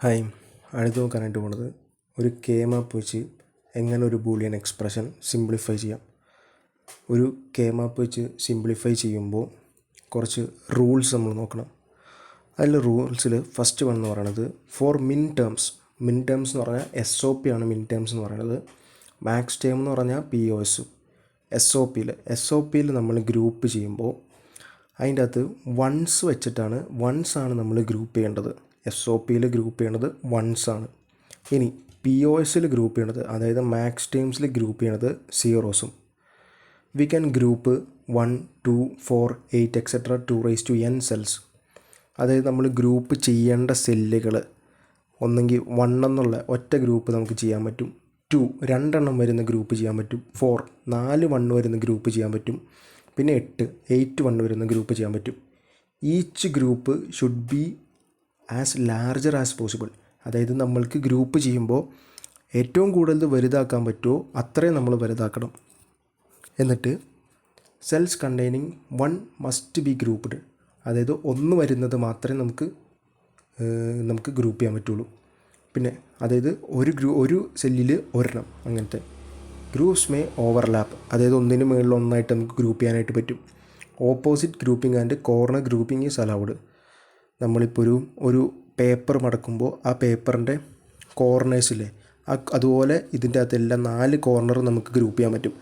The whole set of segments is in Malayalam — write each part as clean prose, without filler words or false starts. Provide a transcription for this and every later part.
ഹായ്, അടുത്ത് നോക്കാനായിട്ട് പോണത് ഒരു കെ മാപ്പ് വെച്ച് എങ്ങനെ ഒരു ബൂളിയൻ എക്സ്പ്രഷൻ സിംപ്ലിഫൈ ചെയ്യാം. ഒരു കെ മാപ്പ് വെച്ച് സിംപ്ലിഫൈ ചെയ്യുമ്പോൾ കുറച്ച് റൂൾസ് നമ്മൾ നോക്കണം. അതിൽ റൂൾസിൽ ഫസ്റ്റ് വൺ എന്ന് പറയുന്നത് ഫോർ മിൻ ടേംസ് എന്ന് പറഞ്ഞാൽ SOP ആണ്. മിൻ ടേംസ് എന്ന് പറയുന്നത് മാക്സ് ടേം എന്ന് പറഞ്ഞാൽ POS. SOPയിൽ നമ്മൾ ഗ്രൂപ്പ് ചെയ്യുമ്പോൾ അതിൻ്റെ അകത്ത് വൺസ് വെച്ചിട്ടാണ് ആണ് നമ്മൾ ഗ്രൂപ്പ് ചെയ്യേണ്ടത്. SOPയിൽ ഗ്രൂപ്പ് ചെയ്യണത് വൺസ് ആണ്. ഇനി POSൽ ഗ്രൂപ്പ് ചെയ്യണത്, അതായത് മാക്സ് ടേംസിൽ ഗ്രൂപ്പ് ചെയ്യണത് സീറോസും. We can group 1, 2, 4, 8 etc. 2n cells. അതായത് നമ്മൾ ഗ്രൂപ്പ് ചെയ്യേണ്ട സെല്ലുകൾ ഒന്നെങ്കിൽ 1 എന്നുള്ള ഒറ്റ ഗ്രൂപ്പ് നമുക്ക് ചെയ്യാൻ പറ്റും, 2 രണ്ടെണ്ണം വരുന്ന ഗ്രൂപ്പ് ചെയ്യാൻ പറ്റും, 4 4 1 വരുന്ന ഗ്രൂപ്പ് ചെയ്യാൻ പറ്റും, പിന്നെ 8 1 വരുന്ന ഗ്രൂപ്പ് ചെയ്യാൻ പറ്റും. Each group should be as larger as possible. അതായത് നമ്മൾക്ക് ഗ്രൂപ്പ് ചെയ്യുമ്പോൾ ഏറ്റവും കൂടുതൽ വലുതാക്കാൻ പറ്റുമോ അത്രയും നമ്മൾ വലുതാക്കണം. എന്നിട്ട് cells containing 1 must be grouped. അതായത് 1 വരുന്നത് മാത്രമേ നമുക്ക് ഗ്രൂപ്പ് ചെയ്യാൻ പറ്റുള്ളൂ. പിന്നെ അതായത് ഒരു സെല്ലിൽ ഒരെണ്ണം, അങ്ങനത്തെ ഗ്രൂപ്പ്സ് മേ ഓവർലാപ്പ്. അതായത് ഒന്നിന് മുകളിൽ ഒന്നായിട്ട് നമുക്ക് ഗ്രൂപ്പ് ചെയ്യാനായിട്ട് പറ്റും. Opposite grouping and corner grouping is allowed. നമ്മളിപ്പോൾ ഒരു പേപ്പർ മടക്കുമ്പോൾ ആ പേപ്പറിൻ്റെ കോർണേഴ്സില്ലേ, അതുപോലെ ഇതിൻ്റെ അകത്തെല്ലാം 4 കോർണർ നമുക്ക് ഗ്രൂപ്പ് ചെയ്യാൻ പറ്റും.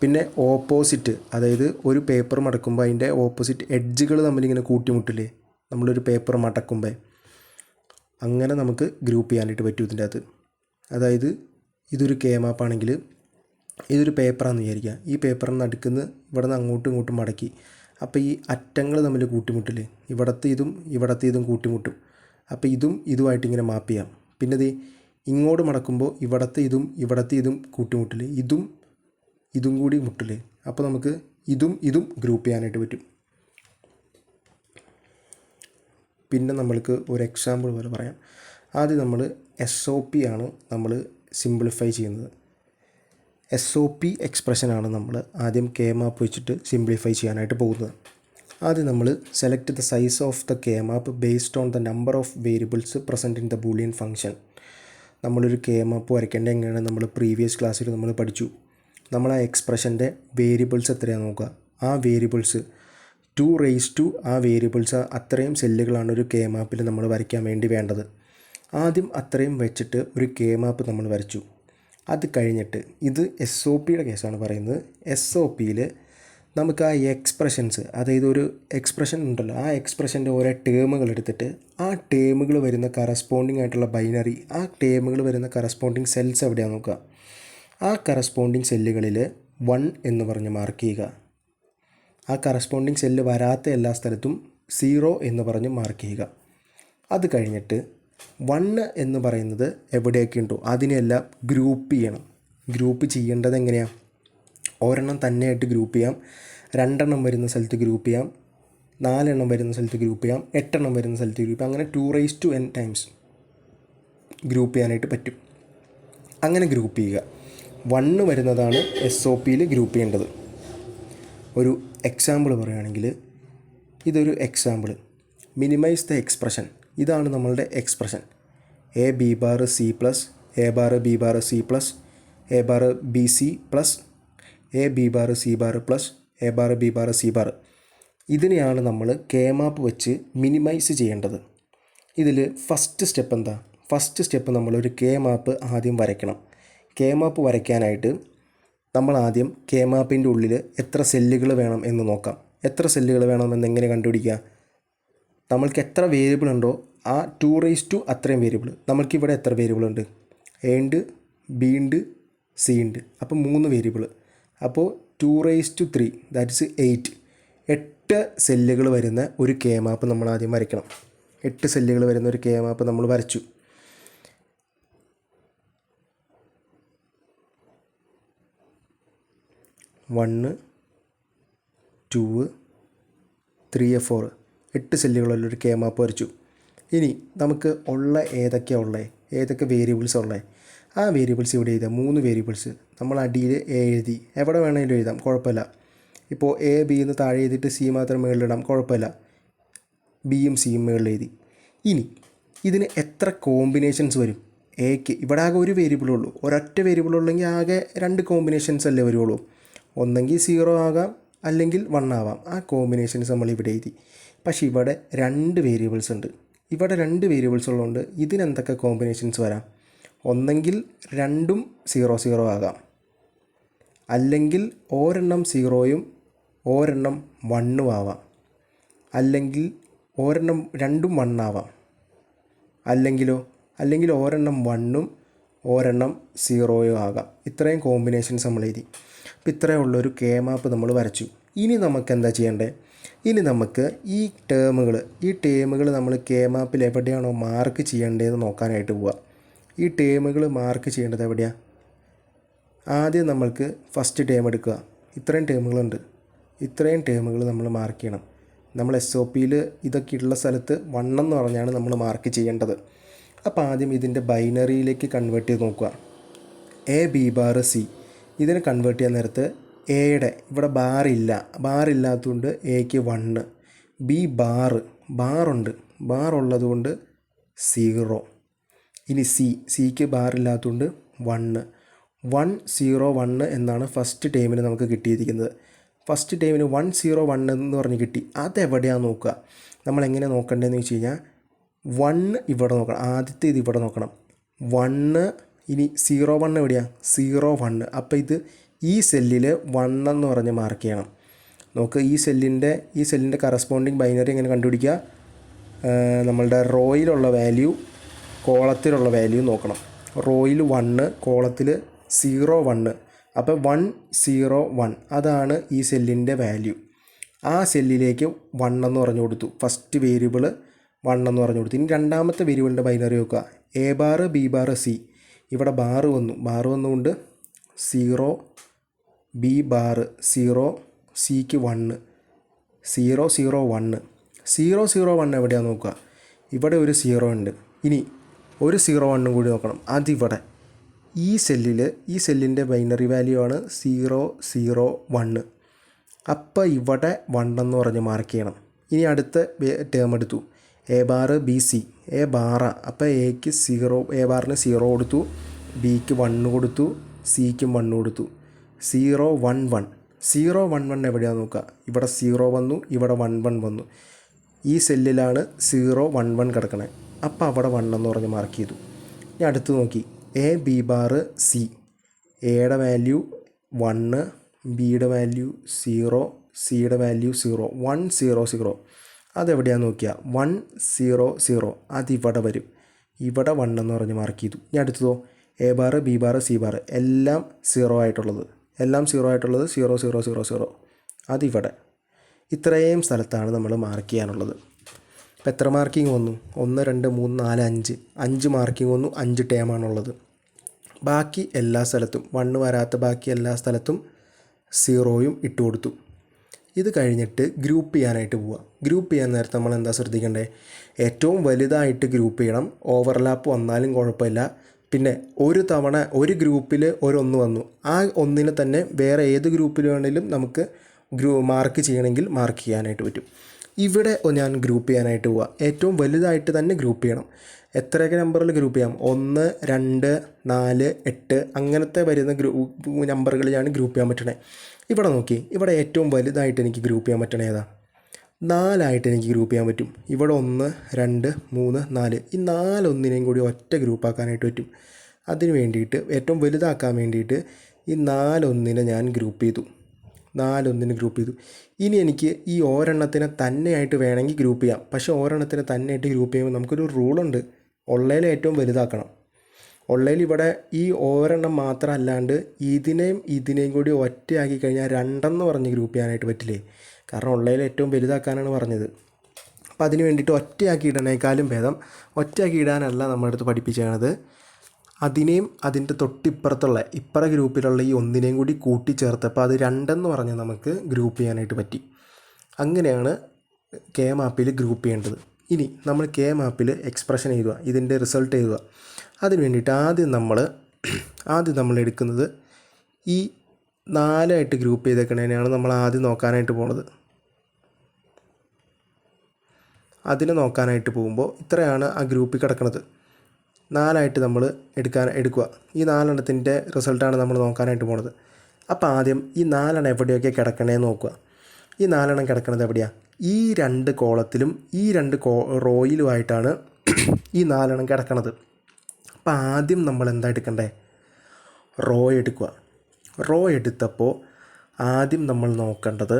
പിന്നെ ഓപ്പോസിറ്റ്, അതായത് ഒരു പേപ്പർ മടക്കുമ്പോൾ അതിൻ്റെ ഓപ്പോസിറ്റ് എഡ്ജുകൾ തമ്മിലിങ്ങനെ കൂട്ടിമുട്ടില്ലേ നമ്മളൊരു പേപ്പർ മടക്കുമ്പോൾ, അങ്ങനെ നമുക്ക് ഗ്രൂപ്പ് ചെയ്യാനായിട്ട് പറ്റും ഇതിൻ്റെ അകത്ത്. അതായത് ഇതൊരു കെ മാപ്പാണെങ്കിൽ ഇതൊരു പേപ്പറാണെന്ന് വിചാരിക്കുക. ഈ പേപ്പറിന് നടുക്കുന്ന ഇവിടെ നിന്ന് അങ്ങോട്ടും ഇങ്ങോട്ടും മടക്കി, അപ്പോൾ ഈ അറ്റങ്ങൾ തമ്മിൽ കൂട്ടിമുട്ടില്ലേ, ഇവിടത്തെ ഇതും കൂട്ടിമുട്ടും. അപ്പോൾ ഇതുമായിട്ട് ഇങ്ങനെ മാപ്പ് ചെയ്യാം. പിന്നെ ഇത് ഇങ്ങോട്ട് മടക്കുമ്പോൾ ഇവിടത്തെ ഇതും കൂട്ടിമുട്ടില്ലേ, ഇതും കൂടി മുട്ടില്ലേ. അപ്പോൾ നമുക്ക് ഇതും ഗ്രൂപ്പ് ചെയ്യാനായിട്ട് പറ്റും. പിന്നെ നമ്മൾക്ക് ഒരു എക്സാമ്പിൾ പോലെ പറയാം. ആദ്യം നമ്മൾ SOP ആണ് നമ്മൾ സിംപ്ലിഫൈ ചെയ്യുന്നത്. SOP എക്സ്പ്രഷനാണ് നമ്മൾ ആദ്യം കെ മാപ്പ് വെച്ചിട്ട് സിംപ്ലിഫൈ ചെയ്യാനായിട്ട് പോകുന്നത്. ആദ്യം നമ്മൾ select the size of the K map based on the number of variables present in the Boolean function. നമ്മളൊരു കെ മാപ്പ് വരയ്ക്കേണ്ടത് എങ്ങനെയാണ് നമ്മൾ പ്രീവിയസ് ക്ലാസ്സിൽ നമ്മൾ പഠിച്ചു. നമ്മൾ ആ എക്സ്പ്രഷൻ്റെ വേരിയബിൾസ് എത്രയാണെന്ന് നോക്കുക. ആ വേരിയബിൾസ് 2 ആ വേരിയബിൾസ് അത്രയും സെല്ലുകളാണ് ഒരു കെ മാപ്പിൽ നമ്മൾ വരയ്ക്കാൻ വേണ്ടി വേണ്ടത്. ആദ്യം അത്രയും വെച്ചിട്ട് ഒരു കെ മാപ്പ് നമ്മൾ വരച്ചു. അത് കഴിഞ്ഞിട്ട് ഇത് SOPയുടെ കേസാണ് പറയുന്നത്. SOPയിൽ നമുക്ക് ആ എക്സ്പ്രഷൻസ്, അതായത് ഒരു എക്സ്പ്രഷൻ ഉണ്ടല്ലോ, ആ എക്സ്പ്രഷൻ്റെ ഓരോ ടേമുകൾ എടുത്തിട്ട് ആ ടേമുകൾ വരുന്ന കറസ്പോണ്ടിങ് ആയിട്ടുള്ള ബൈനറി, ആ ടേമുകൾ വരുന്ന കറസ്പോണ്ടിങ് സെൽസ് എവിടെയാണെന്ന് നോക്കുക. ആ കറസ്പോണ്ടിങ് സെല്ലുകളിൽ 1 എന്ന് പറഞ്ഞ് മാർക്ക് ചെയ്യുക. ആ കറസ്പോണ്ടിങ് സെല്ല് വരാത്ത എല്ലാ സ്ഥലത്തും 0 എന്ന് പറഞ്ഞ് മാർക്ക് ചെയ്യുക. അത് കഴിഞ്ഞിട്ട് 1 എന്ന് പറയുന്നത് എവിടെയൊക്കെ ഉണ്ടോ അതിനെല്ലാം ഗ്രൂപ്പ് ചെയ്യണം. ഗ്രൂപ്പ് ചെയ്യേണ്ടത് എങ്ങനെയാണ്? ഒരെണ്ണം തന്നെയായിട്ട് ഗ്രൂപ്പ് ചെയ്യാം, 2 എണ്ണം വരുന്ന സ്ഥലത്ത് ഗ്രൂപ്പ് ചെയ്യാം, 4 എണ്ണം വരുന്ന സ്ഥലത്ത് ഗ്രൂപ്പ് ചെയ്യാം, 8 എണ്ണം വരുന്ന സ്ഥലത്ത് ഗ്രൂപ്പ് ചെയ്യാം. അങ്ങനെ 2n ടൈംസ് ഗ്രൂപ്പ് ചെയ്യാനായിട്ട് പറ്റും. അങ്ങനെ ഗ്രൂപ്പ് ചെയ്യുക. 1 വരുന്നതാണ് SOPയിൽ ഗ്രൂപ്പ് ചെയ്യേണ്ടത്. ഒരു എക്സാമ്പിൾ പറയുകയാണെങ്കിൽ, ഇതൊരു എക്സാമ്പിൾ. Minimise the expression. ഇതാണ് നമ്മളുടെ expression. A B bar C plus A bar B bar C plus A bar B C plus A B bar C bar plus A bar B bar C bar. ഇതിനെയാണ് നമ്മൾ കെ മാപ്പ് വെച്ച് മിനിമൈസ് ചെയ്യേണ്ടത്. ഇതിൽ ഫസ്റ്റ് സ്റ്റെപ്പ് എന്താ? ഫസ്റ്റ് സ്റ്റെപ്പ് നമ്മളൊരു കെ മാപ്പ് ആദ്യം വരയ്ക്കണം. കെ മാപ്പ് വരയ്ക്കാനായിട്ട് നമ്മൾ ആദ്യം കെ മാപ്പിൻ്റെ ഉള്ളിൽ എത്ര സെല്ലുകൾ വേണം എന്ന് നോക്കാം. എത്ര സെല്ലുകൾ വേണമെന്ന് എങ്ങനെ കണ്ടുപിടിക്കുക? നമ്മൾക്ക് എത്ര വേരിയബിൾ ഉണ്ടോ ആ 2 അത്രയും വേരിയബിൾ. നമ്മൾക്കിവിടെ എത്ര വേരിയബിൾ ഉണ്ട്? A ഉണ്ട്, B ഉണ്ട്, C ഉണ്ട്. അപ്പോൾ 3 വേരിയബിൾ. അപ്പോൾ 2 ദാറ്റ്സ് 8. 8 സെല്ലുകൾ വരുന്ന ഒരു കെ മാപ്പ് നമ്മൾ ആദ്യം വരയ്ക്കണം. 8 സെല്ലുകൾ വരുന്ന ഒരു കെ മാപ്പ് നമ്മൾ വരച്ചു. വണ്ണ് 2 3 4 8 സെല്ലുകളുള്ളൊരു കെ മാപ്പ് വരച്ചു. ഇനി നമുക്ക് ഏതൊക്കെ വേരിയബിൾസ് ഉള്ളത്, ആ വേരിയബിൾസ് ഇവിടെ എഴുതാം. 3 വേരിയബിൾസ് നമ്മൾ അടിയിൽ എഴുതി, എവിടെ വേണമെങ്കിലും എഴുതാം, കുഴപ്പമില്ല. ഇപ്പോൾ A B എന്ന് താഴെ എഴുതിയിട്ട് C മാത്രം മുകളിലിടാം, കുഴപ്പമില്ല. ബിയും സിയും മുകളിൽ എഴുതി. ഇനി ഇതിന് എത്ര കോമ്പിനേഷൻസ് വരും? എക്ക് ഇവിടെ ആകെ ഒരു വേരിയബിളുള്ളൂ, ഒരൊറ്റ വേരിയബിളുള്ളെങ്കിൽ ആകെ 2 കോമ്പിനേഷൻസ് അല്ലേ വരുള്ളൂ. ഒന്നെങ്കിൽ 0 ആകാം, അല്ലെങ്കിൽ 1 ആവാം. ആ കോമ്പിനേഷൻസ് നമ്മൾ ഇവിടെ എഴുതി. പക്ഷേ ഇവിടെ 2 വേരിയബിൾസ് ഉണ്ട്. ഇവിടെ 2 വേരിയബിൾസ് ഉള്ളതുകൊണ്ട് ഇതിനെന്തൊക്കെ കോമ്പിനേഷൻസ് വരാം? ഒന്നെങ്കിൽ 2ഉം 0 0 ആകാം, അല്ലെങ്കിൽ ഒരെണ്ണം 0യും ഒരെണ്ണം 1ഉം ആവാം, അല്ലെങ്കിൽ ഒരെണ്ണം 2ഉം 1 ആവാം, അല്ലെങ്കിൽ ഒരെണ്ണം 1ഉം ഒരെണ്ണം 0യും ആകാം. ഇത്രയും കോമ്പിനേഷൻസ് നമ്മൾ എഴുതി. അപ്പോൾ ഇത്രയേ ഉള്ളൊരു കെ മാപ്പ് നമ്മൾ വരച്ചു. ഇനി നമുക്ക് എന്താ ചെയ്യേണ്ടത്? ഇനി നമുക്ക് ഈ ടേമുകൾ നമ്മൾ കെ മാപ്പിൽ എവിടെയാണോ മാർക്ക് ചെയ്യേണ്ടതെന്ന് നോക്കാനായിട്ട് പോവുക. ഈ ടേമുകൾ മാർക്ക് ചെയ്യേണ്ടത് എവിടെയാണ്? ആദ്യം നമ്മൾക്ക് ഫസ്റ്റ് ടേം എടുക്കുക. ഇത്രയും ടേമുകളുണ്ട്. ഇത്രയും ടേമുകൾ നമ്മൾ മാർക്ക് ചെയ്യണം. നമ്മൾ SOPയിൽ ഇതൊക്കെ ഉള്ള സ്ഥലത്ത് 1 എന്ന് പറഞ്ഞാണ് നമ്മൾ മാർക്ക് ചെയ്യേണ്ടത്. അപ്പോൾ ആദ്യം ഇതിൻ്റെ ബൈനറിയിലേക്ക് കൺവേർട്ട് ചെയ്ത് നോക്കുക. A B ബാർ C ഇതിനെ കൺവേർട്ട് ചെയ്യാൻ നേരത്ത് എയുടെ ഇവിടെ ബാറില്ലാത്തതുകൊണ്ട് എക്ക് 1, B ബാറുണ്ട്, ബാറുള്ളതുകൊണ്ട് 0. ഇനി സിക്ക് ബാറില്ലാത്തതുകൊണ്ട് 1 1 0 1 എന്നാണ് ഫസ്റ്റ് ടേമിന് നമുക്ക് കിട്ടിയിരിക്കുന്നത്. ഫസ്റ്റ് ടേമിന് 1 0 1 എന്ന് പറഞ്ഞ് കിട്ടി. അതെവിടെയാണെന്ന് നോക്കുക. നമ്മളെങ്ങനെ നോക്കേണ്ടതെന്ന് വെച്ച് കഴിഞ്ഞാൽ 1 ഇവിടെ നോക്കണം. ആദ്യത്തെ ഇത് ഇവിടെ നോക്കണം. 1 ഇനി 0 1 എവിടെയാണ്? 0 1. അപ്പോൾ ഇത് ഈ സെല്ലിൽ 1 എന്ന് പറഞ്ഞ് മാർക്ക് ചെയ്യണം. നമുക്ക് ഈ സെല്ലിൻ്റെ കറസ്പോണ്ടിങ് ബൈനറി എങ്ങനെ കണ്ടുപിടിക്കുക? നമ്മളുടെ റോയിലുള്ള വാല്യൂ കോളത്തിലുള്ള വാല്യൂ നോക്കണം. റോയിൽ 1, കോളത്തിൽ 0 1. അപ്പോൾ 1 0 1 അതാണ് ഈ സെല്ലിൻ്റെ വാല്യൂ. ആ സെല്ലിലേക്ക് 1 എന്ന് പറഞ്ഞു കൊടുത്തു. ഫസ്റ്റ് വേരിയബിൾ 1 എന്ന് പറഞ്ഞു കൊടുത്തു. ഇനി രണ്ടാമത്തെ വേരിയബിളിൻ്റെ ബൈനറി നോക്കുക. A bar B bar C. ഇവിടെ ബാർ വന്നുകൊണ്ട് 0 B ബാർ 0 സിക്ക് 1 0 0 1 0 0 1 എവിടെയാണെന്ന് നോക്കുക. ഇവിടെ ഒരു 0 ഉണ്ട്. ഇനി ഒരു 0 1 കൂടി നോക്കണം. അതിവിടെ ഈ സെല്ലിൻ്റെ ബൈനറി വാല്യൂ ആണ് 0 0 1. അപ്പോൾ ഇവിടെ 1 എന്ന് പറഞ്ഞ് മാർക്ക് ചെയ്യണം. ഇനി അടുത്ത ടേം എടുത്തു. A bar B C. A ബാറാ. അപ്പോൾ A ബാറിന് 0 കൊടുത്തു, Bക്ക് 1 കൊടുത്തു, സിക്കും 1 കൊടുത്തു. 0 1 1 0 1 1 എവിടെയാണെന്ന് നോക്കുക. ഇവിടെ 0 വന്നു, ഇവിടെ 1 1 വന്നു. ഈ സെല്ലിലാണ് 0 1 1 കിടക്കണേ. അപ്പോൾ അവിടെ 1 എന്ന് പറഞ്ഞ് മാർക്ക് ചെയ്തു. ഇനി അടുത്ത് നോക്കി. A B bar C. എയുടെ വാല്യൂ 1, ബിയുടെ വാല്യൂ 0, സിയുടെ വാല്യൂ 0 1 0 0. അതെവിടെയാണെന്ന് നോക്കിയാൽ 1 0 0 അതിവിടെ വരും. ഇവിടെ 1 എന്ന് പറഞ്ഞ് മാർക്ക് ചെയ്തു. ഇനി അടുത്തതോ A bar B bar C bar എല്ലാം 0 ആയിട്ടുള്ളത് 0 0 0 0 അതിവിടെ. ഇത്രയും സ്ഥലത്താണ് നമ്മൾ മാർക്ക് ചെയ്യാനുള്ളത്. അപ്പോൾ എത്ര മാർക്കിംഗ് വന്നു? 1 2 3 4 5 മാർക്കിംഗ് വന്നു. 5 ടേമാണുള്ളത്. ബാക്കി എല്ലാ സ്ഥലത്തും 1 വരാത്ത ബാക്കി എല്ലാ സ്ഥലത്തും 0യും ഇട്ട് കൊടുത്തു. ഇത് കഴിഞ്ഞിട്ട് ഗ്രൂപ്പ് ചെയ്യാനായിട്ട് പോവുക. ഗ്രൂപ്പ് ചെയ്യാൻ നേരത്തെ നമ്മൾ എന്താ ശ്രദ്ധിക്കേണ്ടത്? ഏറ്റവും വലുതായിട്ട് ഗ്രൂപ്പ് ചെയ്യണം. ഓവർലാപ്പ് വന്നാലും കുഴപ്പമില്ല. പിന്നെ ഒരു തവണ ഒരു ഗ്രൂപ്പിൽ ഒന്ന് വന്നു, ആ ഒന്നിനെ തന്നെ വേറെ ഏത് ഗ്രൂപ്പിൽ വേണമെങ്കിലും നമുക്ക് മാർക്ക് ചെയ്യണമെങ്കിൽ മാർക്ക് ചെയ്യാനായിട്ട് പറ്റും. ഇവിടെ ഞാൻ ഗ്രൂപ്പ് ചെയ്യാനായിട്ട് പോവുക. ഏറ്റവും വലുതായിട്ട് തന്നെ ഗ്രൂപ്പ് ചെയ്യണം. എത്രയൊക്കെ നമ്പറിൽ ഗ്രൂപ്പ് ചെയ്യാം? 1 2 4 8 അങ്ങനത്തെ വരുന്ന നമ്പറുകളിലാണ് ഗ്രൂപ്പ് ചെയ്യാൻ പറ്റണേ. ഇവിടെ നോക്കി. ഇവിടെ ഏറ്റവും വലുതായിട്ട് എനിക്ക് ഗ്രൂപ്പ് ചെയ്യാൻ പറ്റണേ ഏതാ? 4 എനിക്ക് ഗ്രൂപ്പ് ചെയ്യാൻ പറ്റും. ഇവിടെ 1 2 3 4 ഈ 4 ഒന്നിനെയും കൂടി ഒറ്റ ഗ്രൂപ്പാക്കാനായിട്ട് പറ്റും. അതിന് വേണ്ടിയിട്ട് ഏറ്റവും വലുതാക്കാൻ വേണ്ടിയിട്ട് ഈ 4 ഒന്നിനെ ഞാൻ ഗ്രൂപ്പ് ചെയ്തു. 4 ഒന്നിന് ഗ്രൂപ്പ് ചെയ്തു. ഇനി എനിക്ക് ഈ ഒരെണ്ണത്തിനെ തന്നെയായിട്ട് വേണമെങ്കിൽ ഗ്രൂപ്പ് ചെയ്യാം. പക്ഷേ ഒരെണ്ണത്തിനെ തന്നെയായിട്ട് ഗ്രൂപ്പ് ചെയ്യുമ്പോൾ നമുക്കൊരു റൂളുണ്ട്. ഉള്ളതിൽ ഏറ്റവും വലുതാക്കണം. ഉള്ളതിൽ ഇവിടെ ഈ ഒരെണ്ണം മാത്രം അല്ലാണ്ട് ഇതിനെയും കൂടി ഒറ്റയാക്കി കഴിഞ്ഞാൽ 2 എന്ന് പറഞ്ഞ് ഗ്രൂപ്പ് ചെയ്യാനായിട്ട് പറ്റില്ലേ? കാരണം ഉള്ളതിൽ ഏറ്റവും വലുതാക്കാനാണ് പറഞ്ഞത്. അപ്പോൾ അതിന് വേണ്ടിയിട്ട് ഒറ്റയാക്കി ഇടണേക്കാളും ഭേദം ഒറ്റയാക്കി ഇടാനല്ല നമ്മുടെ അടുത്ത് പഠിപ്പിച്ചത്. അതിനെയും അതിൻ്റെ ഇപ്പുറ ഗ്രൂപ്പിലുള്ള ഈ ഒന്നിനെയും കൂടി കൂട്ടിച്ചേർത്തപ്പോൾ അത് 2 എന്ന് പറഞ്ഞ് നമുക്ക് ഗ്രൂപ്പ് ചെയ്യാനായിട്ട് പറ്റി. അങ്ങനെയാണ് കെ മാപ്പിൽ ഗ്രൂപ്പ് ചെയ്യേണ്ടത്. ഇനി നമ്മൾ കെ മാപ്പിൽ എക്സ്പ്രഷൻ എഴുതുക, ഇതിൻ്റെ റിസൾട്ട് എഴുതുക. അതിന് വേണ്ടിയിട്ട് ആദ്യം നമ്മൾ എടുക്കുന്നത് ഈ 4 ഗ്രൂപ്പ് ചെയ്തേക്കണേനെയാണ് നമ്മൾ ആദ്യം നോക്കാനായിട്ട് പോണത്. അതിനെ നോക്കാനായിട്ട് പോകുമ്പോൾ ഇത്രയാണ് ആ ഗ്രൂപ്പിൽ കിടക്കുന്നത്. 4 നമ്മൾ എടുക്കുക. ഈ 4 റിസൾട്ടാണ് നമ്മൾ നോക്കാനായിട്ട് പോകുന്നത്. അപ്പോൾ ആദ്യം ഈ 4 എവിടെയൊക്കെ കിടക്കണേന്ന് നോക്കുക. ഈ 4 കിടക്കുന്നത് എവിടെയാണ്? ഈ 2 കോളത്തിലും ഈ 2 റോയിലുമായിട്ടാണ് ഈ 4 കിടക്കണത്. അപ്പോൾ ആദ്യം നമ്മൾ എന്താ എടുക്കണ്ടേ? റോ എടുക്കുക. റോ എടുത്തപ്പോൾ ആദ്യം നമ്മൾ നോക്കേണ്ടത്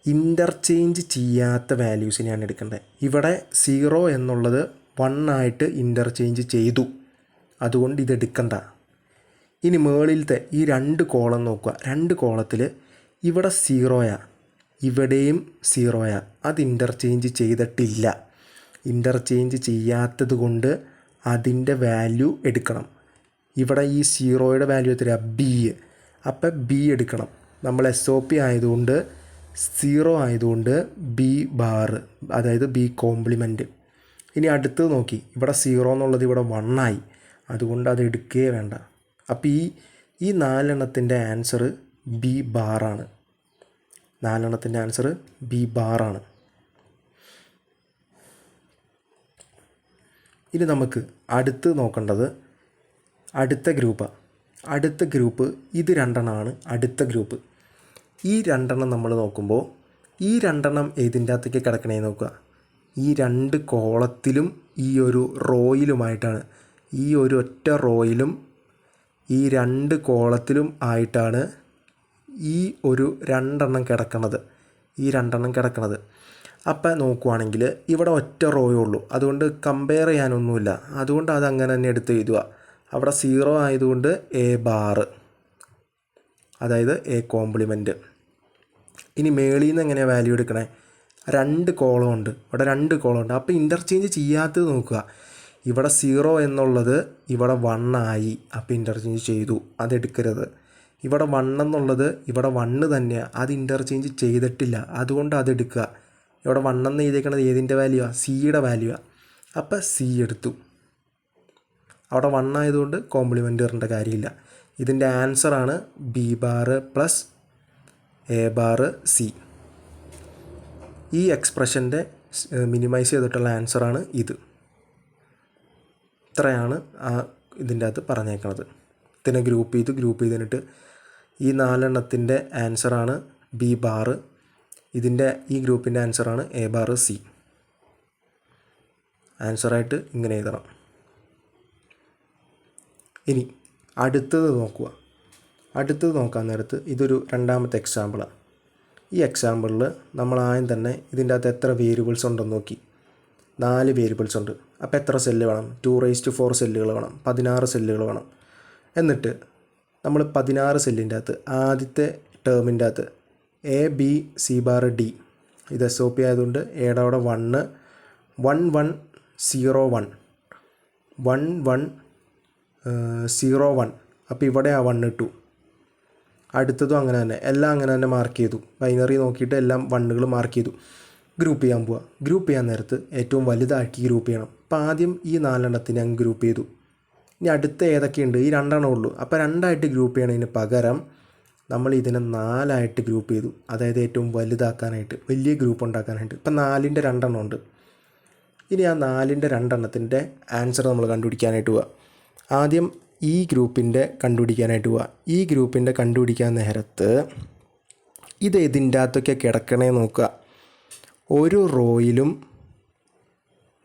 ഇൻ്റർചേഞ്ച് ചെയ്യാത്ത വാല്യൂസിനെയാണ് എടുക്കേണ്ടത്. ഇവിടെ 0 എന്നുള്ളത് 1 ആയിട്ട് ഇൻ്റർചേഞ്ച് ചെയ്തു, അതുകൊണ്ട് ഇതെടുക്കണ്ട. ഇനി മുകളിലത്തെ ഈ 2 കോളം നോക്കുക. 2 കോളത്തിൽ ഇവിടെ 0 ഇവിടെയും 0 അത് ഇൻ്റർചേഞ്ച് ചെയ്തിട്ടില്ല. ഇൻ്റർചേഞ്ച് ചെയ്യാത്തത് കൊണ്ട് അതിൻ്റെ വാല്യൂ എടുക്കണം. ഇവിടെ ഈ 0യുടെ വാല്യൂ എത്ര? ബി. അപ്പം ബി എടുക്കണം. നമ്മൾ SOP ആയതുകൊണ്ട് 0 ആയതുകൊണ്ട് ബി ബാർ, അതായത് ബി കോംപ്ലിമെൻറ്റ്. ഇനി അടുത്തത് നോക്കി, ഇവിടെ 0 എന്നുള്ളത് ഇവിടെ 1 ആയി, അതുകൊണ്ട് അത് എടുക്കുകയേ വേണ്ട. അപ്പോൾ ഈ 4 ആൻസർ ബി ബാറാണ്. 4 ആൻസർ ബി ബാറാണ്. ഇനി നമുക്ക് അടുത്ത് നോക്കേണ്ടത് അടുത്ത ഗ്രൂപ്പാണ്. അടുത്ത ഗ്രൂപ്പ് ഇത് 2 അടുത്ത ഗ്രൂപ്പ്. ഈ 2 നമ്മൾ നോക്കുമ്പോൾ ഈ 2 ഏതിൻ്റെ അകത്തേക്ക് കിടക്കണേ നോക്കുക. ഈ 2 കോളത്തിലും ഈ ഒരു റോയിലുമായിട്ടാണ്, ഈ ഒരു ഒറ്റ റോയിലും ഈ 2 കോളത്തിലും ആയിട്ടാണ് ഈ ഒരു 2 കിടക്കണത്. ഈ 2 കിടക്കണത്. അപ്പം നോക്കുവാണെങ്കിൽ ഇവിടെ ഒറ്റ റോയേ ഉള്ളൂ, അതുകൊണ്ട് കമ്പയർ ചെയ്യാനൊന്നുമില്ല. അതുകൊണ്ട് അതങ്ങനെ തന്നെ എടുത്ത് എഴുതുക. അവിടെ 0 ആയതുകൊണ്ട് എ ബാർ, അതായത് എ കോംപ്ലിമെൻറ്റ്. ഇനി മേളിൽ നിന്ന് എങ്ങനെയാണ് വാല്യൂ എടുക്കണേ? 2 കോളം ഉണ്ട്, ഇവിടെ 2 കോളം ഉണ്ട്. അപ്പോൾ ഇൻ്റർചേഞ്ച് ചെയ്യാത്തത് നോക്കുക. ഇവിടെ 0 എന്നുള്ളത് ഇവിടെ 1 ആയി, അപ്പോൾ ഇൻ്റർചേഞ്ച് ചെയ്തു, അതെടുക്കരുത്. ഇവിടെ 1 എന്നുള്ളത് ഇവിടെ 1 തന്നെയാണ്, അത് ഇൻ്റർചേഞ്ച് ചെയ്തിട്ടില്ല, അതുകൊണ്ട് അതെടുക്കുക. ഇവിടെ 1 എന്ന് എഴുതിയേക്കണത് ഏതിൻ്റെ വാല്യൂവാണ്? സിയുടെ വാല്യൂവാണ്. അപ്പോൾ സി എടുത്തു. അവിടെ 1 ആയതുകൊണ്ട് കോംപ്ലിമെൻ്റ് വരേണ്ട കാര്യമില്ല. ഇതിൻ്റെ ആൻസറാണ് B bar plus A bar C. ഈ എക്സ്പ്രഷൻ്റെ മിനിമൈസ് ചെയ്തിട്ടുള്ള ആൻസറാണ് ഇത്. ഇത്രയാണ് ഇതിൻ്റെ അകത്ത് പറഞ്ഞേക്കണത്. ഇതിനെ ഗ്രൂപ്പ് ചെയ്തിട്ട് ഈ 4 ആൻസറാണ് ബി ബാർ. ഈ ഗ്രൂപ്പിൻ്റെ ആൻസറാണ് എ ബാർ സി. ആൻസറായിട്ട് ഇങ്ങനെ എഴുതണം. ഇനി അടുത്തത് നോക്കുക. അടുത്തത് നോക്കാൻ നേരത്ത് ഇതൊരു 2ാമത്തെ എക്സാമ്പിളാണ്. ഈ എക്സാമ്പിളിൽ നമ്മൾ ആദ്യം തന്നെ ഇതിൻ്റെ അകത്ത് എത്ര വേരിയബിൾസ് ഉണ്ടെന്ന് നോക്കി. 4 വേരിയബിൾസ് ഉണ്ട്. അപ്പോൾ എത്ര സെല്ല് വേണം? 2⁴ സെല്ലുകൾ വേണം, 16 സെല്ലുകൾ വേണം. എന്നിട്ട് നമ്മൾ 16 സെല്ലിൻ്റെ അകത്ത് ആദ്യത്തെ ടേമിൻ്റെ അകത്ത് A B C bar D, ഇത് SOP ആയതുകൊണ്ട് എയുടെ അവിടെ 1 1 1 0 1 1 1 0 1. അപ്പോൾ ഇവിടെ ആ 1 ഇട്ടു. അടുത്തതും അങ്ങനെ തന്നെ, എല്ലാം അങ്ങനെ തന്നെ മാർക്ക് ചെയ്തു. ബൈനറി നോക്കിയിട്ട് എല്ലാം 1കൾ മാർക്ക് ചെയ്തു. ഗ്രൂപ്പ് ചെയ്യാൻ പോവുക. ഗ്രൂപ്പ് ചെയ്യാൻ നേരത്ത് ഏറ്റവും വലുതാക്കി ഗ്രൂപ്പ് ചെയ്യണം. അപ്പോൾ ആദ്യം ഈ 4 അങ്ങ് ഗ്രൂപ്പ് ചെയ്തു. ഇനി അടുത്ത ഏതൊക്കെയുണ്ട്? ഈ 2 ഉള്ളൂ. അപ്പോൾ 2 ഗ്രൂപ്പ് ചെയ്യണതിന് പകരം നമ്മൾ ഇതിനെ 4 ഗ്രൂപ്പ് ചെയ്തു. അതായത് ഏറ്റവും വലുതാക്കാനായിട്ട്, വലിയ ഗ്രൂപ്പ് ഉണ്ടാക്കാനായിട്ട്. ഇപ്പം 4ൻ്റെ 2 ഉണ്ട്. ഇനി ആ 4ൻ്റെ 2 ആൻസർ നമ്മൾ കണ്ടുപിടിക്കാനായിട്ട് പോവുക. ആദ്യം ഈ ഗ്രൂപ്പിൻ്റെ കണ്ടുപിടിക്കാനായിട്ട് പോവുക. ഈ ഗ്രൂപ്പിൻ്റെ കണ്ടുപിടിക്കാൻ നേരത്ത് ഇത് ഇതിൻ്റെ അകത്തൊക്കെ കിടക്കണേ നോക്കുക. ഒരു റോയിലും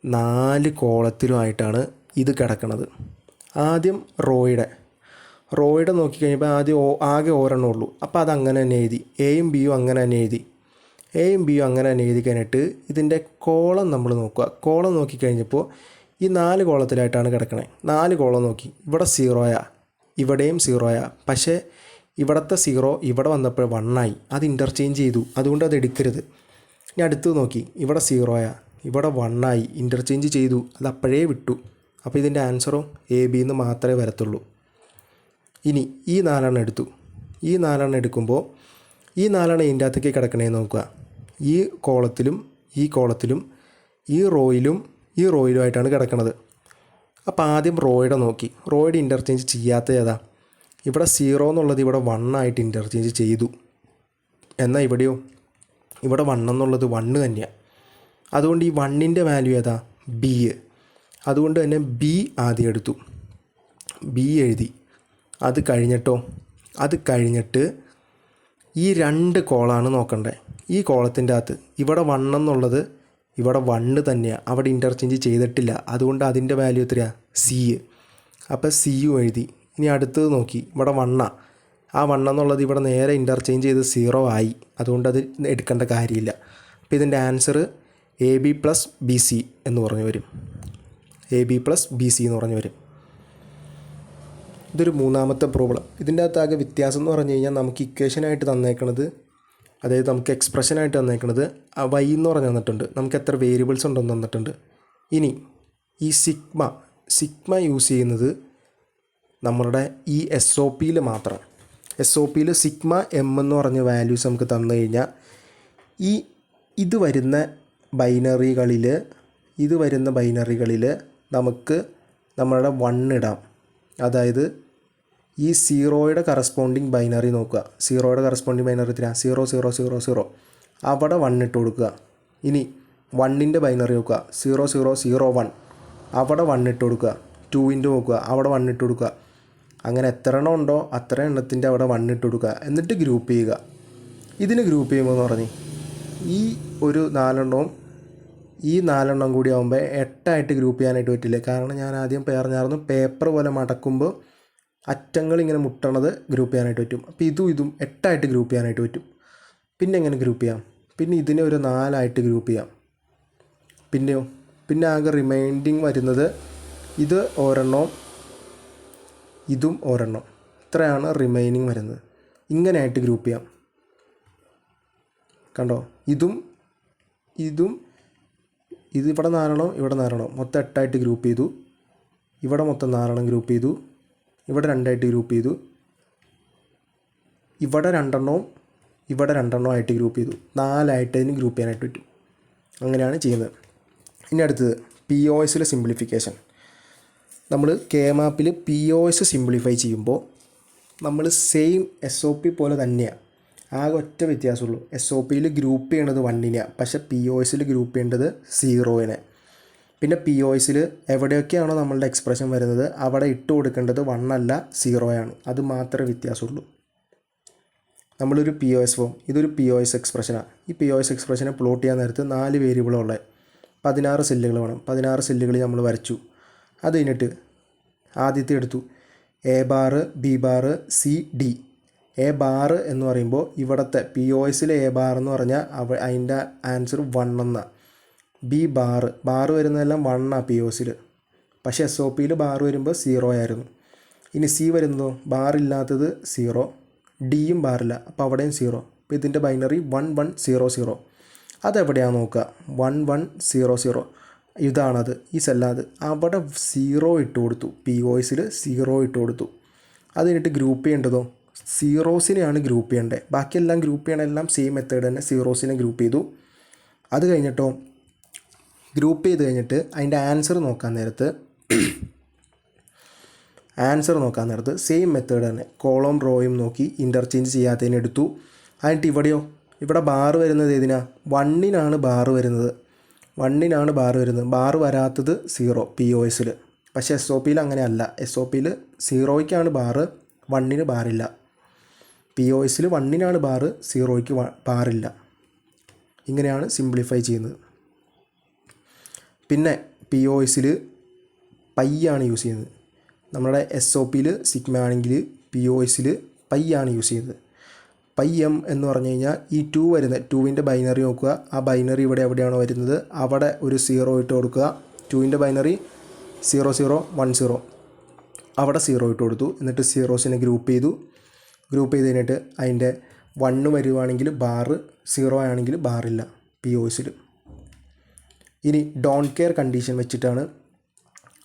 4 കോളത്തിലുമായിട്ടാണ് ഇത് കിടക്കണത്. ആദ്യം റോയുടെ നോക്കിക്കഴിഞ്ഞപ്പോൾ ആദ്യം ആകെ ഒരെണ്ണം ഉള്ളൂ. അപ്പോൾ അതങ്ങനെ തന്നെ എഴുതി. എയും ബിയും അങ്ങനെ തന്നെ എഴുതി. അങ്ങനെ തന്നെ എഴുതി കഴിഞ്ഞിട്ട് ഇതിൻ്റെ കോളം നമ്മൾ നോക്കുക. കോളം നോക്കിക്കഴിഞ്ഞപ്പോൾ ഈ 4 കോളത്തിലായിട്ടാണ് കിടക്കണേ. 4 കോളം നോക്കി, ഇവിടെ 0 ഇവിടെയും 0 പക്ഷേ ഇവിടുത്തെ 0 ഇവിടെ വന്നപ്പോൾ 1 ആയി, അത് ഇൻ്റർചേഞ്ച് ചെയ്തു, അതുകൊണ്ട് അത് എടുക്കരുത്. ഇനി അടുത്ത് നോക്കി, ഇവിടെ 0 ഇവിടെ 1 ആയി, ഇൻ്റർചേഞ്ച് ചെയ്തു, അത് അപ്പോഴേ വിട്ടു. അപ്പോൾ ഇതിൻ്റെ ആൻസറോ എ ബി എന്ന് മാത്രമേ വരത്തുള്ളൂ. ഇനി ഈ 4 എടുത്തു. ഈ 4 എടുക്കുമ്പോൾ ഈ 4 ഇതിൻ്റെ അകത്തേക്ക് കിടക്കണേന്ന് നോക്കുക. ഈ കോളത്തിലും ഈ റോയിലുമായിട്ടാണ് കിടക്കണത്. അപ്പോൾ ആദ്യം റോയുടെ നോക്കി. റോയുടെ ഇൻ്റർചേഞ്ച് ചെയ്യാത്ത ഏതാ? ഇവിടെ 0 എന്നുള്ളത് ഇവിടെ 1 ആയിട്ട് ഇൻ്റർചേഞ്ച് ചെയ്തു. എന്നാൽ ഇവിടെ 1 എന്നുള്ളത് 1 തന്നെയാണ്. അതുകൊണ്ട് ഈ വണ്ണിൻ്റെ വാല്യൂ ഏതാ? ബി. അതുകൊണ്ട് തന്നെ ബി ആദ്യം എടുത്തു, ബി എഴുതി. അത് കഴിഞ്ഞിട്ട് ഈ 2 കോളാണ് നോക്കണ്ടേ. ഈ കോളത്തിൻ്റെ അകത്ത് ഇവിടെ 1 എന്നുള്ളത് ഇവിടെ 1 തന്നെയാണ്, അവിടെ ഇൻ്റർചേഞ്ച് ചെയ്തിട്ടില്ല. അതുകൊണ്ട് അതിൻ്റെ വാല്യൂ എത്രയാണ്? സി. അപ്പോൾ സി യു എഴുതി. ഇനി അടുത്തത് നോക്കി, ഇവിടെ 1 ആ 1 എന്നുള്ളത് ഇവിടെ നേരെ ഇൻ്റർചേഞ്ച് ചെയ്ത് 0 ആയി. അതുകൊണ്ട് അത് എടുക്കേണ്ട കാര്യമില്ല. അപ്പോൾ ഇതിൻ്റെ answer A B plus B C എന്ന് പറഞ്ഞു വരും. A B plus B C എന്ന് പറഞ്ഞു വരും. ഇതൊരു മൂന്നാമത്തെ പ്രോബ്ലം. ഇതിൻ്റെ അകത്താകെ വ്യത്യാസം എന്ന് പറഞ്ഞു കഴിഞ്ഞാൽ നമുക്ക് ഇക്വേഷനായിട്ട് തന്നേക്കണത്, അതായത് നമുക്ക് എക്സ്പ്രഷനായിട്ട് തന്നേക്കണത് വൈ എന്ന് പറഞ്ഞ് തന്നിട്ടുണ്ട്, നമുക്ക് എത്ര വേരിയബിൾസ് ഉണ്ടെന്ന് തന്നിട്ടുണ്ട്. ഇനി ഈ സിഗ്മ യൂസ് ചെയ്യുന്നത് നമ്മളുടെ ഈ എസ് ഒ പിയിൽ മാത്രം. എസ് ഒ പിയിൽ സിഗ്മ എം എന്ന് പറഞ്ഞ വാല്യൂസ് നമുക്ക് തന്നു കഴിഞ്ഞാൽ ഇത് വരുന്ന ബൈനറികളിൽ നമുക്ക് നമ്മളുടെ 1 ഇടാം. അതായത് ഈ 0യുടെ കറസ്പോണ്ടിങ് ബൈനറി നോക്കുക. 0യുടെ കറസ്പോണ്ടിങ് ബൈനറി എത്ര? 0 0 0 0. അവിടെ 1 ഇട്ട് കൊടുക്കുക. ഇനി 1ൻ്റെ ബൈനറി നോക്കുക, 0 0 0 1. അവിടെ 1 ഇട്ട് കൊടുക്കുക. 2ൻ്റെ നോക്കുക, അവിടെ 1 ഇട്ട് കൊടുക്കുക. അങ്ങനെ എത്ര എണ്ണം ഉണ്ടോ അത്ര എണ്ണത്തിൻ്റെ അവിടെ 1 ഇട്ട് കൊടുക്കുക. എന്നിട്ട് ഗ്രൂപ്പ് ചെയ്യുക. ഇതിന് ഗ്രൂപ്പ് ചെയ്യുമ്പോൾ എന്ന് പറഞ്ഞ് ഈ ഒരു 4 എണ്ണം കൂടി ആകുമ്പോൾ 8 ഗ്രൂപ്പ് ചെയ്യാനായിട്ട് പറ്റില്ല. കാരണം ഞാൻ ആദ്യം പറഞ്ഞായിരുന്നു, പേപ്പർ പോലെ മടക്കുമ്പോൾ അറ്റങ്ങൾ ഇങ്ങനെ മുട്ടണത് ഗ്രൂപ്പ് ചെയ്യാനായിട്ട് പറ്റും. അപ്പോൾ ഇതും 8 ഗ്രൂപ്പ് ചെയ്യാനായിട്ട് പറ്റും. പിന്നെ എങ്ങനെ ഗ്രൂപ്പ് ചെയ്യാം? പിന്നെ ഇതിനെ ഒരു 4 ഗ്രൂപ്പ് ചെയ്യാം. പിന്നെ ആകെ റിമൈൻഡിങ് വരുന്നത് ഇത് ഒരെണ്ണം, ഇതും ഒരെണ്ണം. ഇത്രയാണ് റിമൈനിങ് വരുന്നത്. ഇങ്ങനെയായിട്ട് ഗ്രൂപ്പ് ചെയ്യാം. കണ്ടോ? ഇത് ഇവിടെ 4 ഇവിടെ 4 മൊത്തം 8 ഗ്രൂപ്പ് ചെയ്തു. ഇവിടെ മൊത്തം 4 ഗ്രൂപ്പ് ചെയ്തു. ഇവിടെ 2 ഗ്രൂപ്പ് ചെയ്തു. ഇവിടെ 2 ഇവിടെ 2 ഗ്രൂപ്പ് ചെയ്തു. 4 ഇതിന് ഗ്രൂപ്പ് ചെയ്യാനായിട്ട് പറ്റും. അങ്ങനെയാണ് ചെയ്യുന്നത്. ഇനി അടുത്തത് POSലെ സിംപ്ലിഫിക്കേഷൻ. നമ്മൾ K-മാപ്പിൽ POS സിംപ്ലിഫൈ ചെയ്യുമ്പോൾ നമ്മൾ സെയിം SOP പോലെ തന്നെയാണ്. ആകെ ഒറ്റ വ്യത്യാസമുള്ളൂ. SOPയിൽ ഗ്രൂപ്പ് ചെയ്യേണ്ടത് 1നെയാണ്, പക്ഷേ POSൽ ഗ്രൂപ്പ് ചെയ്യേണ്ടത് 0നെ. പിന്നെ POSൽ എവിടെയൊക്കെയാണോ നമ്മളുടെ എക്സ്പ്രഷൻ വരുന്നത് അവിടെ ഇട്ട് കൊടുക്കേണ്ടത് 1 അല്ല 0 ആണ്. അത് മാത്രമേ വ്യത്യാസമുള്ളൂ. നമ്മളൊരു POS ഫോം, ഇതൊരു POS എക്സ്പ്രഷനാണ്. ഈ POS എക്സ്പ്രഷനെ പ്ലോട്ട് ചെയ്യാൻ നേരത്ത് 4 വേരിയബിളുള്ളത് 16 സെല്ലുകൾ വേണം. 16 സെല്ലുകൾ നമ്മൾ വരച്ചു. അത് കഴിഞ്ഞിട്ട് ആദ്യത്തെ എടുത്തു A bar, B bar, C, D. A bar എന്ന് പറയുമ്പോൾ ഇവിടുത്തെ POSലെ എ ബാർ എന്ന് പറഞ്ഞാൽ അതിൻ്റെ ആൻസർ 1 എന്നാണ്. ബി ബാർ വരുന്നതെല്ലാം 1 POSൽ, പക്ഷേ SOPയിൽ ബാർ വരുമ്പോൾ 0 ആയിരുന്നു. ഇനി സി വരുന്നതോ ബാറില്ലാത്തത് 0, ഡിയും ബാറില്ല, അപ്പോൾ അവിടെയും 0. അപ്പോൾ ഇതിൻ്റെ ബൈനറി 1 1 0 0. അതെവിടെയാണ് നോക്കുക? 1 1 0 0 ഇതാണത്, ഈ സെല്ലാത്. അവിടെ 0 ഇട്ട് കൊടുത്തു. POSൽ 0 ഇട്ട് കൊടുത്തു. അത് കഴിഞ്ഞിട്ട് ഗ്രൂപ്പ് ചെയ്യേണ്ടതോ സീറോസിനെയാണ് ഗ്രൂപ്പ് ചെയ്യേണ്ടത്. ബാക്കിയെല്ലാം ഗ്രൂപ്പ് ചെയ്യണമെല്ലാം സെയിം മെത്തേഡ് തന്നെ. സീറോസിനെ ഗ്രൂപ്പ് ചെയ്തു. അത് കഴിഞ്ഞിട്ടോ ഗ്രൂപ്പ് ചെയ്ത് കഴിഞ്ഞിട്ട് അതിൻ്റെ ആൻസർ നോക്കാൻ നേരത്ത് സെയിം മെത്തേഡ് തന്നെ കോളം റോയും നോക്കി ഇൻ്റർചേഞ്ച് ചെയ്യാത്തതിന് എടുത്തു. എന്നിട്ട് ഇവിടെ ബാർ വരുന്നത് ഏതിനാ? 1നാണ് ബാർ വരുന്നത്. ബാർ വരാത്തത് 0 POSൽ. പക്ഷേ SOPയിൽ അങ്ങനെയല്ല. SOPയിൽ 0യ്ക്കാണ് ബാർ, 1ന് ബാറില്ല. POSൽ 1നാണ് ബാർ, 0യ്ക്ക് ബാറില്ല. ഇങ്ങനെയാണ് സിംപ്ലിഫൈ ചെയ്യുന്നത്. പിന്നെ POSൽ പൈ ആണ് യൂസ് ചെയ്യുന്നത്. നമ്മുടെ SOPയിൽ സിഗ്മ ആണെങ്കിൽ POSൽ പൈ ആണ് യൂസ് ചെയ്യുന്നത്. പൈ എം എന്ന് പറഞ്ഞു കഴിഞ്ഞാൽ ഈ 2 വരുന്നത് 2ൻ്റെ ബൈനറി നോക്കുക. ആ ബൈനറി ഇവിടെ എവിടെയാണോ വരുന്നത് അവിടെ ഒരു 0 ഇട്ട് കൊടുക്കുക. 2ൻ്റെ ബൈനറി 0 0 1 0, അവിടെ 0 ഇട്ട് കൊടുത്തു. എന്നിട്ട് സീറോസിനെ ഗ്രൂപ്പ് ചെയ്ത് കഴിഞ്ഞിട്ട് അതിൻ്റെ 1 വരുവാണെങ്കിൽ ബാർ, 0 ആണെങ്കിൽ ബാറില്ല POSൽ. ഇനി ഡോണ്ട് കെയർ കണ്ടീഷൻ വെച്ചിട്ടാണ്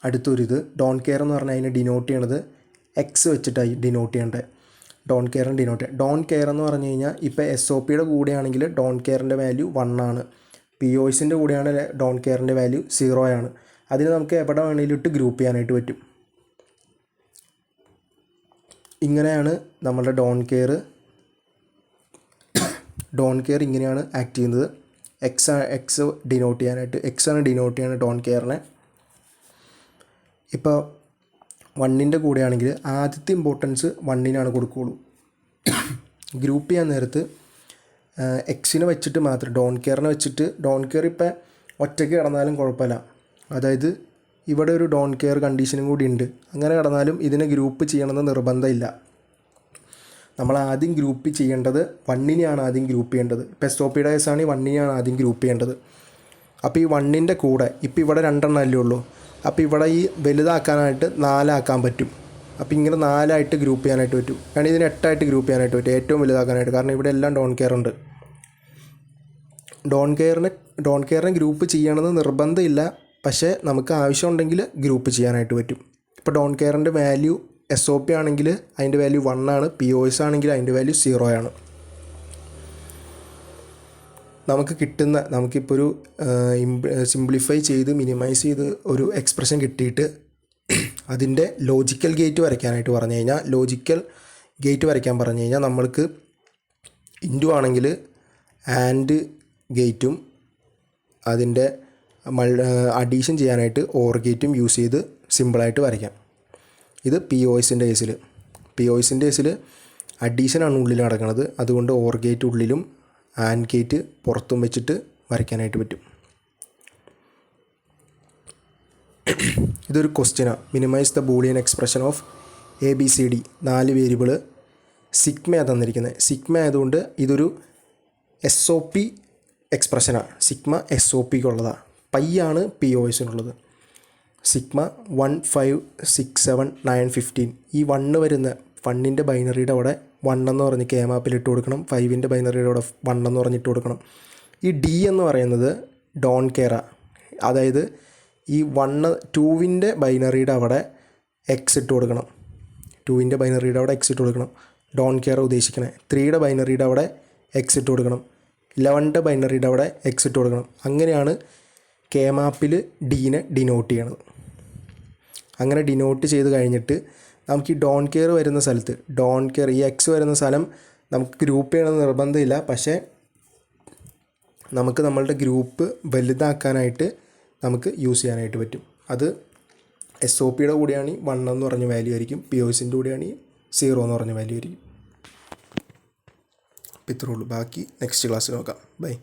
അടുത്തൊരിത്. ഡോണ്ട് കെയർ എന്ന് പറഞ്ഞാൽ അതിനെ ഡിനോട്ട് ചെയ്യണത് X വെച്ചിട്ടായി ഡിനോട്ട് ചെയ്യേണ്ടത്. ഡോണ്ട് കെയറിന് ഡിനോട്ട് ചെയ്യാം. ഡോണ്ട് കെയർ എന്ന് പറഞ്ഞു കഴിഞ്ഞാൽ ഇപ്പോൾ SOPയുടെ കൂടെയാണെങ്കിൽ ഡോണ്ട് കെയറിൻ്റെ വാല്യൂ 1 ആണ്. POSൻ്റെ കൂടെയാണ് ഡോണ്ട് കെയറിൻ്റെ വാല്യൂ 0 ആണ്. അതിന് നമുക്ക് എവിടെ വേണമെങ്കിലും ഇട്ട് ഗ്രൂപ്പ് ചെയ്യാനായിട്ട് പറ്റും. ഇങ്ങനെയാണ് നമ്മളുടെ ഡോണ്ട് കെയർ ഇങ്ങനെയാണ് ആക്ട് ചെയ്യുന്നത്. എക്സ് ഡിനോട്ട് ചെയ്യാനായിട്ട്, എക്സ് ആണ് ഡിനോട്ട് ചെയ്യാൻ ഡോണ്ട് കെയറിനെ. ഇപ്പോൾ 1ൻ്റെ കൂടെയാണെങ്കിൽ ആദ്യത്തെ ഇമ്പോർട്ടൻസ് 1നാണ് കൊടുക്കുകയുള്ളൂ. ഗ്രൂപ്പ് ചെയ്യാൻ നേരത്ത് എക്സിനെ വെച്ചിട്ട് മാത്രം, ഡോണ്ട് കെയറിനെ വെച്ചിട്ട്, ഡോണ്ട് കെയർ ഇപ്പോൾ ഒറ്റയ്ക്ക് കിടന്നാലും കുഴപ്പമില്ല. അതായത് ഇവിടെ ഒരു ഡോണ്ട് കെയർ കണ്ടീഷനും കൂടി ഉണ്ട്. അങ്ങനെ കിടന്നാലും ഇതിനെ ഗ്രൂപ്പ് ചെയ്യണമെന്ന് നിർബന്ധമില്ല. നമ്മൾ ആദ്യം ഗ്രൂപ്പ് ചെയ്യേണ്ടത് 1നെയാണ് ആദ്യം ഗ്രൂപ്പ് ചെയ്യേണ്ടത്. ഇപ്പോൾ SOP കേസാണെങ്കിൽ 1നെയാണ് ആദ്യം ഗ്രൂപ്പ് ചെയ്യേണ്ടത്. അപ്പോൾ ഈ 1ൻ്റെ കൂടെ ഇപ്പോൾ ഇവിടെ 2 അല്ലേ ഉള്ളൂ. അപ്പോൾ ഇവിടെ ഈ വലുതാക്കാനായിട്ട് 4 ആക്കാൻ പറ്റും. അപ്പോൾ ഇങ്ങനെ 4 ആയിട്ട് ഗ്രൂപ്പ് ചെയ്യാനായിട്ട് പറ്റും. കാരണം ഇതിന് 8 ആയിട്ട് ഗ്രൂപ്പ് ചെയ്യാനായിട്ട് പറ്റും, ഏറ്റവും വലുതാക്കാനായിട്ട്. കാരണം ഇവിടെ എല്ലാം ഡോണ്ട് കെയർ ഉണ്ട്. ഡോണ്ട് കെയറിനെ ഗ്രൂപ്പ് ചെയ്യണമെന്ന് നിർബന്ധമില്ല, പക്ഷേ നമുക്ക് ആവശ്യമുണ്ടെങ്കിൽ ഗ്രൂപ്പ് ചെയ്യാനായിട്ട് പറ്റും. ഇപ്പോൾ ഡോണ്ട് കെയറിൻ്റെ വാല്യൂ SOP ആണെങ്കിൽ അതിൻ്റെ വാല്യൂ 1 ആണ്, POS ആണെങ്കിൽ അതിൻ്റെ വാല്യൂ 0 ആണ്. നമുക്കിപ്പോൾ ഒരു സിംപ്ലിഫൈ ചെയ്ത് മിനിമൈസ് ചെയ്ത് ഒരു എക്സ്പ്രഷൻ കിട്ടിയിട്ട് അതിൻ്റെ ലോജിക്കൽ ഗേറ്റ് വരയ്ക്കാനായിട്ട് പറഞ്ഞു കഴിഞ്ഞാൽ, ലോജിക്കൽ ഗേറ്റ് വരയ്ക്കാൻ പറഞ്ഞു കഴിഞ്ഞാൽ നമ്മൾക്ക് ഇൻറ്റു ആണെങ്കിൽ ആൻഡ് ഗേറ്റും അതിൻ്റെ അഡീഷൻ ചെയ്യാനായിട്ട് ഓർ ഗേറ്റും യൂസ് ചെയ്ത് സിമ്പിളായിട്ട് വരയ്ക്കാം. ഇത് POSൻ്റെ കേസിൽ അഡീഷനാണ് ഉള്ളിൽ നടക്കുന്നത്. അതുകൊണ്ട് ഓർ ഗേറ്റ് ഉള്ളിലും ആൻഡ് ഗേറ്റ് പുറത്തും വെച്ചിട്ട് വരയ്ക്കാനായിട്ട് പറ്റും. ഇതൊരു ക്വസ്റ്റ്യനാണ്. Minimize the Boolean expression of ABCD, 4 variable sigma തന്നിരിക്കുന്നത്. സിഗ്മ ആയതുകൊണ്ട് ഇതൊരു SOP എക്സ്പ്രഷനാണ്. സിഗ്മ SOPക്കുള്ളതാണ്. പൈ ആണ് POSനുള്ളത്. സിഗ്മ 1 5 6 7 9 15. ഈ 1 വരുന്ന 1ൻ്റെ ബൈനറിയുടെ അവിടെ 1 എന്ന് പറഞ്ഞ് K-മാപ്പിൽ ഇട്ട് കൊടുക്കണം. 5ൻ്റെ ബൈനറിയുടെ അവിടെ 1 എന്ന് പറഞ്ഞിട്ട് കൊടുക്കണം. ഈ D എന്ന് പറയുന്നത് ഡോണ്ട് കെയറാണ്. അതായത് ഈ 2ൻ്റെ ബൈനറിയുടെ അവിടെ X ഇട്ട് കൊടുക്കണം. 2ൻ്റെ ബൈനറിയുടെ അവിടെ X ഇട്ട് കൊടുക്കണം. Don't care ഉദ്ദേശിക്കണേ. 3യുടെ ബൈനറിയുടെ അവിടെ X ഇട്ട് കൊടുക്കണം. 11ൻ്റെ ബൈനറിയുടെ അവിടെ X ഇട്ട് കൊടുക്കണം. അങ്ങനെയാണ് K-മാപ്പിൽ Dനെ ഡിനോട്ട് ചെയ്യണത്. അങ്ങനെ ഡിനോട്ട് ചെയ്ത് കഴിഞ്ഞിട്ട് നമുക്ക് ഈ ഡോണ്ട് കെയർ വരുന്ന സ്ഥലത്ത്, ഡോണ്ട് കെയർ ഈ X വരുന്ന സ്ഥലം നമുക്ക് ഗ്രൂപ്പ് ചെയ്യണമെന്ന് നിർബന്ധമില്ല. പക്ഷേ നമുക്ക് നമ്മളുടെ ഗ്രൂപ്പ് വലുതാക്കാനായിട്ട് നമുക്ക് യൂസ് ചെയ്യാനായിട്ട് പറ്റും. അത് SOPയുടെ കൂടെയാണെങ്കിൽ 1 എന്ന് പറഞ്ഞ വാല്യൂ ആയിരിക്കും, POSൻ്റെ കൂടെയാണെങ്കിൽ 0 എന്ന് പറഞ്ഞ വാല്യൂ ആയിരിക്കും. അപ്പോൾ ഇത്രേ ഉള്ളൂ. ബാക്കി നെക്സ്റ്റ് ക്ലാസ്സിൽ നോക്കാം. ബൈ.